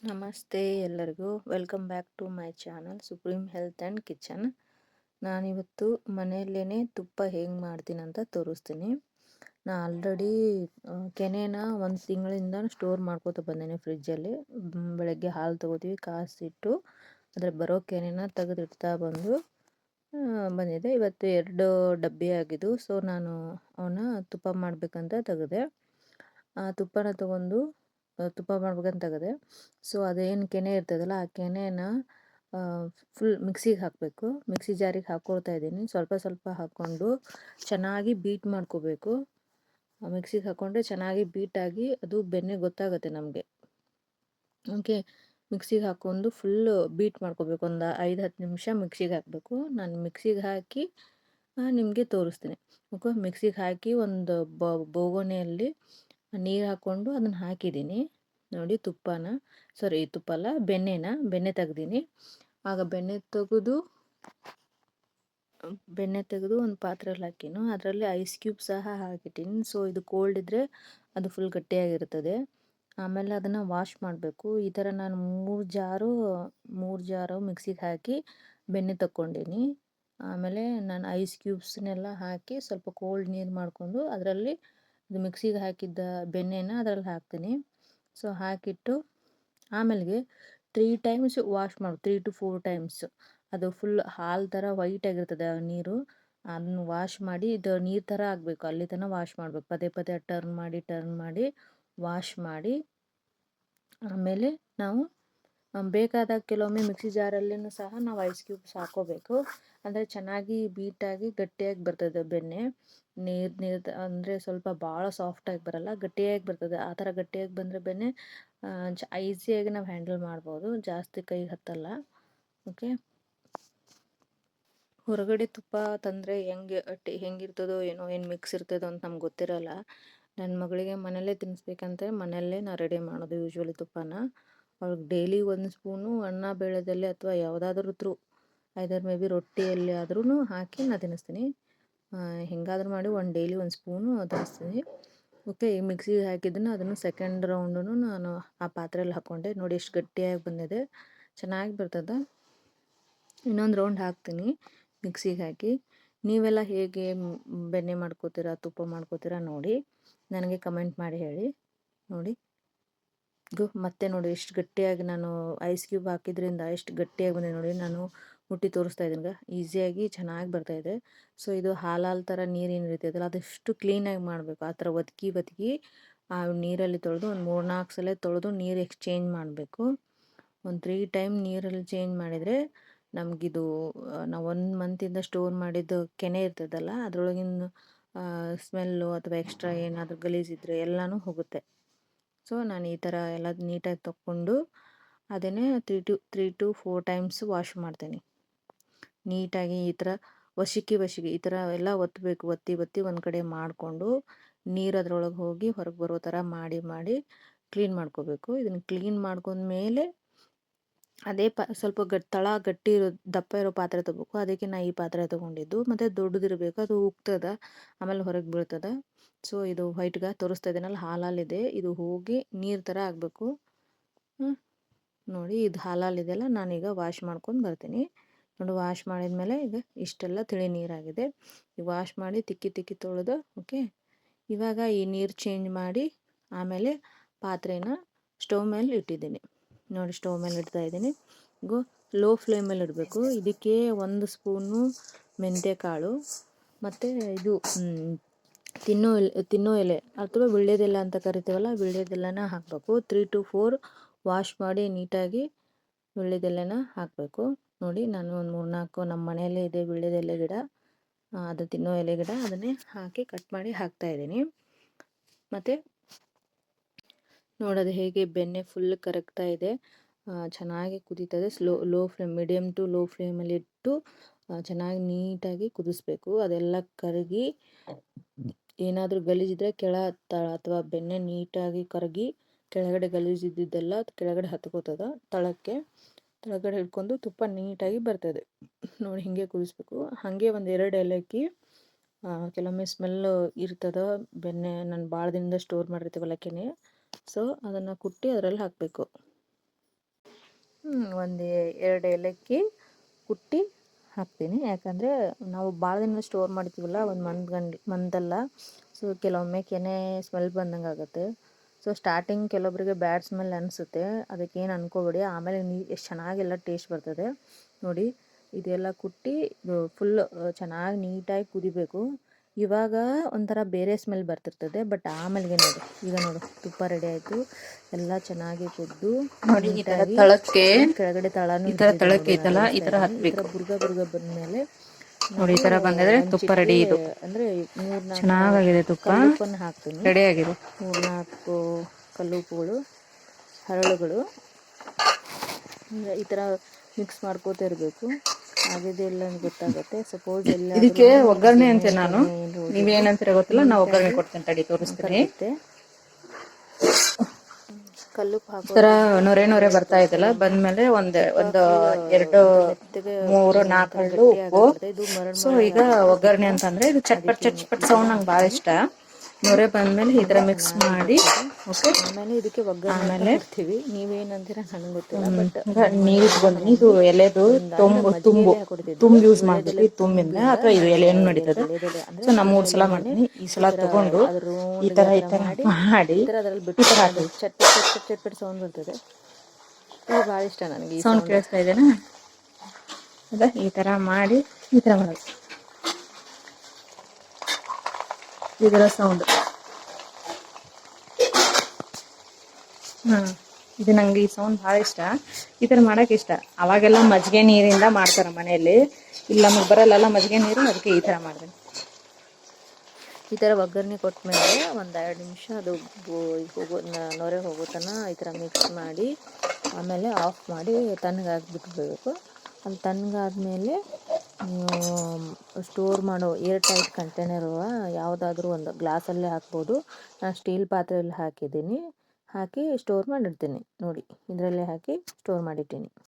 ನಮಸ್ತೆ ಎಲ್ಲರಿಗೂ. Welcome back to my channel supreme health and kitchen. ನಾನಿವತ್ತು ಮನೆಯಲ್ಲೇ ತುಪ್ಪ ಹೆಂಗೆ ಮಾಡ್ತೀನಿ ಅಂತ ತೋರಿಸ್ತೀನಿ. ನಾನು ಆಲ್ರೆಡಿ ಕೆನೆನ ಒಂದು ತಿಂಗಳಿಂದ ಸ್ಟೋರ್ ಮಾಡ್ಕೋತ ಬಂದೇನೆ ಫ್ರಿಜ್ಜಲ್ಲಿ. ಬೆಳಗ್ಗೆ ಹಾಲು ತೊಗೋತೀವಿ, ಕಾಸಿಟ್ಟು ಅದ್ರ ಬರೋ ಕೆನೆನ ತೆಗೆದಿಡ್ತಾ ಬಂದಿದೆ. ಇವತ್ತು 2 ಡಬ್ಬಿ ಆಗಿದ್ದು. ಸೊ ನಾನು ಅವನ್ನ ತುಪ್ಪ ಮಾಡಬೇಕಂತ ತೆಗೆದೆ. ಆ ತುಪ್ಪನ ತೊಗೊಂಡು ತುಪ್ಪ ಮಾಡ್ಬೇಕಂತ ತೆಗೆದೆ. ಸೊ ಅದೇನು ಕೆನೆ ಇರ್ತದಲ್ಲ, ಆ ಕೆನೆನ ಫುಲ್ ಮಿಕ್ಸಿಗೆ ಹಾಕಬೇಕು. ಮಿಕ್ಸಿ ಜಾರಿಗೆ ಹಾಕ್ಕೊಳ್ತಾ ಇದ್ದೀನಿ. ಸ್ವಲ್ಪ ಸ್ವಲ್ಪ ಹಾಕ್ಕೊಂಡು ಚೆನ್ನಾಗಿ ಬೀಟ್ ಮಾಡ್ಕೋಬೇಕು. ಮಿಕ್ಸಿಗೆ ಹಾಕ್ಕೊಂಡ್ರೆ ಚೆನ್ನಾಗಿ ಬೀಟಾಗಿ ಅದು ಬೆಣ್ಣೆ ಗೊತ್ತಾಗುತ್ತೆ ನಮಗೆ. ಓಕೆ, ಮಿಕ್ಸಿಗೆ ಹಾಕ್ಕೊಂಡು ಫುಲ್ ಬೀಟ್ ಮಾಡ್ಕೋಬೇಕು. ಒಂದು 5-10 ನಿಮಿಷ ಮಿಕ್ಸಿಗೆ ಹಾಕಬೇಕು. ನಾನು ಮಿಕ್ಸಿಗೆ ಹಾಕಿ ನಿಮಗೆ ತೋರಿಸ್ತೀನಿ. ಓಕೆ, ಮಿಕ್ಸಿಗೆ ಹಾಕಿ ಒಂದು ಬೋಗೊನೆಯಲ್ಲಿ ನೀರು ಹಾಕ್ಕೊಂಡು ಅದನ್ನು ಹಾಕಿದ್ದೀನಿ. ನೋಡಿ ತುಪ್ಪ ಅಲ್ಲ, ಬೆಣ್ಣೆ ತೆಗ್ದೀನಿ. ಆಗ ಬೆಣ್ಣೆ ತೆಗೆದು ಒಂದು ಪಾತ್ರೆಯಲ್ಲಿ ಹಾಕಿನು. ಅದರಲ್ಲಿ ಐಸ್ ಕ್ಯೂಬ್ ಸಹ ಹಾಕಿಟ್ಟಿನಿ. ಸೊ ಇದು ಕೋಲ್ಡ್ ಇದ್ದರೆ ಅದು ಫುಲ್ ಗಟ್ಟಿಯಾಗಿರ್ತದೆ. ಆಮೇಲೆ ಅದನ್ನು ವಾಶ್ ಮಾಡಬೇಕು. ಈ ಥರ ನಾನು 3 ಜಾರು ಮಿಕ್ಸಿಗೆ ಹಾಕಿ ಬೆಣ್ಣೆ ತಕ್ಕೊಂಡೀನಿ. ಆಮೇಲೆ ನಾನು ಐಸ್ ಕ್ಯೂಬ್ಸ್ನೆಲ್ಲ ಹಾಕಿ ಸ್ವಲ್ಪ ಕೋಲ್ಡ್ ನೀರು ಮಾಡಿಕೊಂಡು ಅದರಲ್ಲಿ ಇದು ಮಿಕ್ಸಿಗೆ ಹಾಕಿದ್ದ ಬೆಣ್ಣೆನ ಅದರಲ್ಲಿ ಹಾಕ್ತೀನಿ. ಸೊ ಹಾಕಿಟ್ಟು ಆಮೇಲೆ 3 ಟೈಮ್ಸ್ ವಾಶ್ ಮಾಡಿ, 3 to 4 ಟೈಮ್ಸ್. ಅದು ಫುಲ್ ಹಾಲು ಥರ ವೈಟ್ ಆಗಿರ್ತದೆ ಆ ನೀರು. ಅದನ್ನು ವಾಶ್ ಮಾಡಿ, ಇದು ನೀರು ಥರ ಆಗಬೇಕು, ಅಲ್ಲಿ ತನಕ ವಾಶ್ ಮಾಡಬೇಕು. ಪದೇ ಪದೇ ಟರ್ನ್ ಮಾಡಿ ವಾಶ್ ಮಾಡಿ ಆಮೇಲೆ ನಾವು ಬೇಕಾದಾಗ ಕೆಲವೊಮ್ಮೆ ಮಿಕ್ಸಿ ಜಾರಲ್ಲಿನೂ ಸಹ ನಾವು ಐಸ್ ಕ್ಯೂಬ್ಸ್ ಹಾಕೋಬೇಕು. ಅಂದರೆ ಚೆನ್ನಾಗಿ ಬೀಟಾಗಿ ಗಟ್ಟಿಯಾಗಿ ಬರ್ತದೆ ಬೆಣ್ಣೆ. ನೀರು ಅಂದರೆ ಸ್ವಲ್ಪ ಭಾಳ ಸಾಫ್ಟಾಗಿ ಬರಲ್ಲ, ಗಟ್ಟಿಯಾಗಿ ಬರ್ತದೆ. ಆ ಥರ ಗಟ್ಟಿಯಾಗಿ ಬಂದರೆ ಬೆಣ್ಣೆ ಈಸಿಯಾಗಿ ನಾವು ಹ್ಯಾಂಡಲ್ ಮಾಡ್ಬೋದು, ಜಾಸ್ತಿ ಕೈಗೆ ಹತ್ತಲ್ಲ. ಓಕೆ, ಹೊರಗಡೆ ತುಪ್ಪ ತಂದರೆ ಹೆಂಗಿರ್ತದೋ ಏನೋ, ಏನು ಮಿಕ್ಸ್ ಇರ್ತದೋ ಅಂತ ನಮ್ಗೆ ಗೊತ್ತಿರಲ್ಲ. ನನ್ನ ಮಗಳಿಗೆ ಮನೆಯಲ್ಲೇ ತಿನ್ನಿಸ್ಬೇಕಂತ ಮನೆಯಲ್ಲೇ ನಾನು ರೆಡಿ ಮಾಡೋದು ಯೂಶ್ವಲಿ ತುಪ್ಪನ. ಅವ್ಳಿಗೆ ಡೈಲಿ 1 ಸ್ಪೂನು ಅನ್ನ ಬೇಳೆದಲ್ಲಿ ಅಥವಾ ಯಾವುದಾದ್ರೂ ಐದರ್ ಮೇ ಬಿ ರೊಟ್ಟಿಯಲ್ಲಿ ಆದ್ರೂ ಹಾಕಿ ನಾನು ತಿನ್ನಿಸ್ತೀನಿ. ಹೆಂಗಾದ್ರೂ ಮಾಡಿ ಡೈಲಿ 1 ಸ್ಪೂನು ತಿನ್ನಿಸ್ತೀನಿ. ಓಕೆ, ಈ ಮಿಕ್ಸಿಗೆ ಹಾಕಿದ್ದನ್ನು ಅದನ್ನು ಸೆಕೆಂಡ್ ರೌಂಡೂ ನಾನು ಆ ಪಾತ್ರೆಯಲ್ಲಿ ಹಾಕ್ಕೊಂಡೆ. ನೋಡಿ ಎಷ್ಟು ಗಟ್ಟಿಯಾಗಿ ಬಂದಿದೆ, ಚೆನ್ನಾಗಿ ಬರ್ತದೆ. ಇನ್ನೊಂದು ರೌಂಡ್ ಹಾಕ್ತೀನಿ ಮಿಕ್ಸಿಗೆ ಹಾಕಿ. ನೀವೆಲ್ಲ ಹೇಗೆ ಬೆಣ್ಣೆ ಮಾಡ್ಕೋತೀರಾ, ತುಪ್ಪ ಮಾಡ್ಕೋತೀರಾ ನೋಡಿ, ನನಗೆ ಕಮೆಂಟ್ ಮಾಡಿ ಹೇಳಿ. ನೋಡಿ ಮತ್ತೆ ನೋಡಿ ಎಷ್ಟು ಗಟ್ಟಿಯಾಗಿ, ನಾನು ಐಸ್ ಕ್ಯೂಬ್ ಹಾಕಿದ್ರಿಂದ ಎಷ್ಟು ಗಟ್ಟಿಯಾಗಿ ಬಂದಿದೆ ನೋಡಿ. ನಾನು ಮುಟ್ಟಿ ತೋರಿಸ್ತಾ ಇದ್ದೀನಿ, ಈಸಿಯಾಗಿ ಚೆನ್ನಾಗಿ ಬರ್ತಾಯಿದೆ. ಸೊ ಇದು ಹಾಲು ಥರ ನೀರೇನು ಇರ್ತೈತಲ್ಲ, ಅದಷ್ಟು ಕ್ಲೀನಾಗಿ ಮಾಡಬೇಕು. ಆ ಥರ ಒತ್ತಿ ಆ ನೀರಲ್ಲಿ ತೊಳೆದು ಒಂದು 3-4 ಸಲ ತೊಳೆದು ನೀರು ಎಕ್ಸ್ಚೇಂಜ್ ಮಾಡಬೇಕು. ಒಂದು 3 ಟೈಮ್ ನೀರಲ್ಲಿ ಚೇಂಜ್ ಮಾಡಿದರೆ ನಮಗಿದು ನಾವು 1 ಮಂತಿಂದ ಸ್ಟೋರ್ ಮಾಡಿದ್ದು ಕೆನೆ ಇರ್ತದಲ್ಲ, ಅದರೊಳಗಿನ ಸ್ಮೆಲ್ಲು ಅಥವಾ ಎಕ್ಸ್ಟ್ರಾ ಏನಾದರೂ ಗಲೀಜಿದ್ರೆ ಎಲ್ಲನೂ ಹೋಗುತ್ತೆ. ಸೊ ನಾನು ಈ ಥರ ಎಲ್ಲ ನೀಟಾಗಿ ತಕ್ಕೊಂಡು ಅದನ್ನೇ 3 to 4 ಟೈಮ್ಸ್ ವಾಶ್ ಮಾಡ್ತೀನಿ. ನೀಟಾಗಿ ಈ ಥರ ವಶಿಕೆ ಈ ಥರ ಎಲ್ಲ ಒತ್ತಿ ಒಂದು ಕಡೆ ಮಾಡಿಕೊಂಡು ನೀರು ಅದರೊಳಗೆ ಹೋಗಿ ಹೊರಗೆ ಬರೋ ಥರ ಮಾಡಿ ಕ್ಲೀನ್ ಮಾಡ್ಕೋಬೇಕು. ಇದನ್ನು ಕ್ಲೀನ್ ಮಾಡ್ಕೊಂಡ್ಮೇಲೆ ಅದೇ ಸ್ವಲ್ಪ ಗಟ್ಟಿ ದಪ್ಪ ಇರೋ ಪಾತ್ರೆ ತೊಗೋಬೇಕು. ಅದಕ್ಕೆ ನಾನು ಈ ಪಾತ್ರೆ ತೊಗೊಂಡಿದ್ದು. ಮತ್ತು ದೊಡ್ಡದಿರಬೇಕು, ಅದು ಉಗ್ತದ, ಆಮೇಲೆ ಹೊರಗೆ ಬೀಳ್ತದೆ. ಸೊ ಇದು ವೈಟ್ಗೆ ತೋರಿಸ್ತಾ ಇದ್ದೀನಲ್ಲ, ಹಾಲಲ್ಲಿದೆ, ಇದು ಹೋಗಿ ನೀರು ಥರ ಆಗಬೇಕು. ನೋಡಿ ಇದು ಹಾಲಲ್ಲಿದೆಯಲ್ಲ, ನಾನೀಗ ವಾಶ್ ಮಾಡ್ಕೊಂಡು ಬರ್ತೀನಿ. ನೋಡಿ ವಾಶ್ ಮಾಡಿದ್ಮೇಲೆ ಈಗ ಇಷ್ಟೆಲ್ಲ ತಿಳಿ ನೀರಾಗಿದೆ. ಈಗ ವಾಶ್ ಮಾಡಿ ತಿಕ್ಕಿ ತೊಳೆದು, ಓಕೆ, ಇವಾಗ ಈ ನೀರು ಚೇಂಜ್ ಮಾಡಿ ಆಮೇಲೆ ಪಾತ್ರೆನ ಸ್ಟವ್ ಮೇಲೆ ಇಟ್ಟಿದ್ದೀನಿ. ನೋಡಿ ಸ್ಟವ್ ಮೇಲೆ ಇಡ್ತಾ ಇದ್ದೀನಿ. ಈಗ ಲೋ ಫ್ಲೇಮಲ್ಲಿ ಇಡಬೇಕು. ಇದಕ್ಕೆ 1 ಸ್ಪೂನು ಮೆಂತ್ಯಕಾಳು ಮತ್ತು ಇದು ತಿನ್ನೋ ಎಲೆ ಅಥವಾ ವೀಳ್ಯದೆಲೆ ಅಂತ ಕರಿತೀವಲ್ಲ, ವೀಳ್ಯದೆಲೆನ ಹಾಕಬೇಕು. 3 to 4 ವಾಶ್ ಮಾಡಿ ನೀಟಾಗಿ ವೀಳ್ಯದೆಲೆನ ಹಾಕಬೇಕು. ನೋಡಿ ನಾನು ಒಂದು 3-4 ನಮ್ಮ ಮನೆಯಲ್ಲೇ ಇದೆ ವೀಳ್ಯದೆಲೆ ಗಿಡ, ಅದು ತಿನ್ನೋ ಎಲೆ ಗಿಡ, ಅದನ್ನೇ ಹಾಕಿ ಕಟ್ ಮಾಡಿ ಹಾಕ್ತಾಯಿದ್ದೀನಿ. ಮತ್ತು ನೋಡೋದು ಹೇಗೆ ಬೆಣ್ಣೆ ಫುಲ್ ಕರಗ್ತಾ ಇದೆ, ಚೆನ್ನಾಗಿ ಕುದೀತದೆ. ಮೀಡಿಯಮ್ ಟು ಲೋ ಫ್ಲೇಮಲ್ಲಿ ಇಟ್ಟು ಚೆನ್ನಾಗಿ ನೀಟಾಗಿ ಕುದಿಸ್ಬೇಕು. ಅದೆಲ್ಲ ಕರಗಿ ಏನಾದರೂ ಗಲೀಜಿದ್ರೆ ಅಥವಾ ಬೆಣ್ಣೆ ನೀಟಾಗಿ ಕರಗಿ ಕೆಳಗಡೆ ಗಲೀಜಿದ್ದೆಲ್ಲ ಕೆಳಗಡೆ ಹತ್ಕೋತದ, ಕೆಳಗಡೆ ಹಿಡ್ಕೊಂಡು ತುಪ್ಪ ನೀಟಾಗಿ ಬರ್ತದೆ. ನೋಡಿ ಹೀಗೆ ಕುದಿಸ್ಬೇಕು. ಹಾಗೆ ಒಂದು 2 ಏಲಕ್ಕಿ, ಕೆಲವೊಮ್ಮೆ ಸ್ಮೆಲ್ಲು ಇರ್ತದ ಬೆಣ್ಣೆ, ನಾನು ಭಾಳ ದಿನದಿಂದ ಸ್ಟೋರ್ ಮಾಡಿರ್ತೀವಲ್ಲ ಕೆನೆ, ಸೊ ಅದನ್ನು ಕುಟ್ಟಿ ಅದರಲ್ಲಿ ಹಾಕಬೇಕು. ಒಂದು 2 ಏಲಕ್ಕಿ ಕುಟ್ಟಿ ಹಾಕ್ತೀನಿ. ಯಾಕಂದರೆ ನಾವು ಭಾಳ ದಿನ ಸ್ಟೋರ್ ಮಾಡ್ತೀವಲ್ಲ, ಒಂದು ಮಂತಲ್ಲ. ಸೊ ಕೆಲವೊಮ್ಮೆ ಕೆನೆ ಸ್ಮೆಲ್ ಬಂದಂಗೆ ಆಗುತ್ತೆ. ಸೊ ಸ್ಟಾರ್ಟಿಂಗ್ ಕೆಲವೊಬ್ಬರಿಗೆ ಬ್ಯಾಡ್ ಸ್ಮೆಲ್ ಅನಿಸುತ್ತೆ, ಅದಕ್ಕೇನು ಅನ್ಕೋಬೇಡಿ. ಆಮೇಲೆ ಎಷ್ಟು ಚೆನ್ನಾಗೆಲ್ಲ ಟೇಸ್ಟ್ ಬರ್ತದೆ ನೋಡಿ. ಇದೆಲ್ಲ ಕುಟ್ಟಿ ಇದು ಫುಲ್ ಚೆನ್ನಾಗಿ ನೀಟಾಗಿ ಕುದಿಬೇಕು. ಇವಾಗ ಒಂಥರ ಬೇರೆ ಸ್ಮೆಲ್ ಬರ್ತಿರ್ತದೆ, ಬಟ್ ಆಮೇಲೆ ನೋಡಿ, ಈಗ ನೋಡು ತುಪ್ಪ ರೆಡಿ ಆಯಿತು. ಎಲ್ಲ ಚೆನ್ನಾಗಿ ಕುದ್ದು ನೋಡಿ ಈ ತರ ತಳಕ್ಕೆ ಕೆಳಗಡೆ ತಳನೂ ಈ ತರ ತಳಕ್ಕೆ ಐತಲ್ಲ, ಈ ತರ ಹತ್ಬೇಕು. ಬುರ್ಗ ಬಂದ್ಮೇಲೆ ನೋಡಿ ಈ ತರ ಬಂದಿದ್ರೆ ತುಪ್ಪ ರೆಡಿ. ಇದು ಅಂದರೆ 3-4 ಚೆನ್ನಾಗಿದೆ, ತುಪ್ಪ ಕಲ್ಲುಪ್ಪನ್ನು ಹಾಕ್ತೀನಿ. ರೆಡಿ ಆಗಿದೆ. 3-4 ಕಲ್ಲುಪ್ಪುಗಳು, ಹರಳುಗಳು ಈ ಥರ ಮಿಕ್ಸ್ ಮಾಡ್ಕೋತಾ ಇರಬೇಕು. ಆಗಿದೆ ಇಲ್ಲ ಅಂತ ಗೊತ್ತಾಗುತ್ತೆ. ಸಪೋಸ್ ಎಲ್ಲ ಇದಕ್ಕೆ ಒಗ್ಗರಣೆ ಅಂತೆ ನಾನು, ನೀವೇನಂತೀರ ಗೊತ್ತಿಲ್ಲ, ನಾ ಒಗ್ಗರಣೆ ಕೊಡ್ತೇನೆ, ತಡಿ ತೋರಿಸ್ತೀನಿ. ಕಲ್ಲುಪ್ಪು ಹಾಕೋ ತರ ನೊರೆ ಬರ್ತಾ ಇದೆಲ್ಲ, ಬಂದ್ಮೇಲೆ ಒಂದು 2, 3, 4 ಹರಳು ಉಪ್ಪು. ಸೊ ಈಗ ಒಗ್ಗರಣೆ ಅಂತಂದ್ರೆ ಇದು ಚಟ್ಪಟ್ ಸೌಂಡ್ ನಂಗೆ ಭಾಳ ಇಷ್ಟ. ನೊರೆ ಬಂದ್ಮೇಲೆ ಈ ತರ ಮಿಕ್ಸ್ ಮಾಡಿ, ಓಕೆ. ಆಮೇಲೆ ಇದಕ್ಕೆ ಒಗ್ಗರಣೆ ಹಾಕ್ತೀವಿ. ನೀವೇನಂತೀರ ನನಗೆ ಗೊತ್ತಿಲ್ಲ, ಬಟ್ ನೀರು ಇಟ್ಕೊಂಡ್ರಿ. ಇದು ಎಲೆದು ತುಂಬು ಯೂಸ್ ಮಾಡ್ತೀವಿ, ತುಂಬಿಂದ ಅಥವಾ ಇದು ಎಲೆಯನ್ನು ನಡೀತದೆ. ಸೊ ನಾ 3 ಸಲ ಮಾಡ್ತೀನಿ. ಈ ಸಲ ತಗೊಂಡು ಈ ತರ ಮಾಡಿ ಅದ್ರಲ್ಲಿ ಚಟ್ಪಟ್ ಸೌಂಡ್ ಬರ್ತದೆ. ಇದು ಭಾಳ ಇಷ್ಟ ನನಗೆ. ಸೌಂಡ್ ಕೇಳಿಸ್ತಾ ಇದೆನಾ? ಅದ ಈ ತರ ಮಾಡಿ ಈ ತರ ಮಾಡೋದು, ಇದರ ಸೌಂಡ್. ಇದು ನಂಗೆ ಈ ಸೌಂಡ್ ಭಾಳ ಇಷ್ಟ. ಈ ಥರ ಮಾಡೋಕೆ ಇಷ್ಟ. ಅವಾಗೆಲ್ಲ ಮಜ್ಜಿಗೆ ನೀರಿಂದ ಮಾಡ್ತಾರೆ ಮನೆಯಲ್ಲಿ, ಇಲ್ಲ ನಮಗೆ ಬರಲ್ಲ ಮಜ್ಜಿಗೆ ನೀರು, ಅದಕ್ಕೆ ಈ ಥರ ಮಾಡ್ತೀನಿ. ಈ ಥರ ಒಗ್ಗರಣೆ ಕೊಟ್ಟಮೇಲೆ ಒಂದು 2 ನಿಮಿಷ ಅದು ನೊರೆ ಹೋಗೋ ತನಕ ಈ ಥರ ಮಿಕ್ಸ್ ಮಾಡಿ, ಆಮೇಲೆ ಆಫ್ ಮಾಡಿ ತಣ್ಣಗಾಗ್ಬಿಟ್ಬಿಡ್ಬೇಕು. ಅದು ತಣ್ಣಗಾದ್ಮೇಲೆ ಸ್ಟೋರ್ ಮಾಡೋ ಏರ್ ಟೈಟ್ ಕಂಟೈನರ್ ಯಾವುದಾದ್ರೂ ಒಂದು ಗ್ಲಾಸಲ್ಲೇ ಹಾಕ್ಬೋದು. ನಾನು ಸ್ಟೀಲ್ ಪಾತ್ರೆಯಲ್ಲಿ ಹಾಕಿದ್ದೀನಿ. ಹಾಕಿ ಸ್ಟೋರ್ ಮಾಡಿರ್ತೀನಿ ನೋಡಿ, ಇದರಲ್ಲೇ ಹಾಕಿ ಸ್ಟೋರ್ ಮಾಡಿಟ್ಟಿನಿ.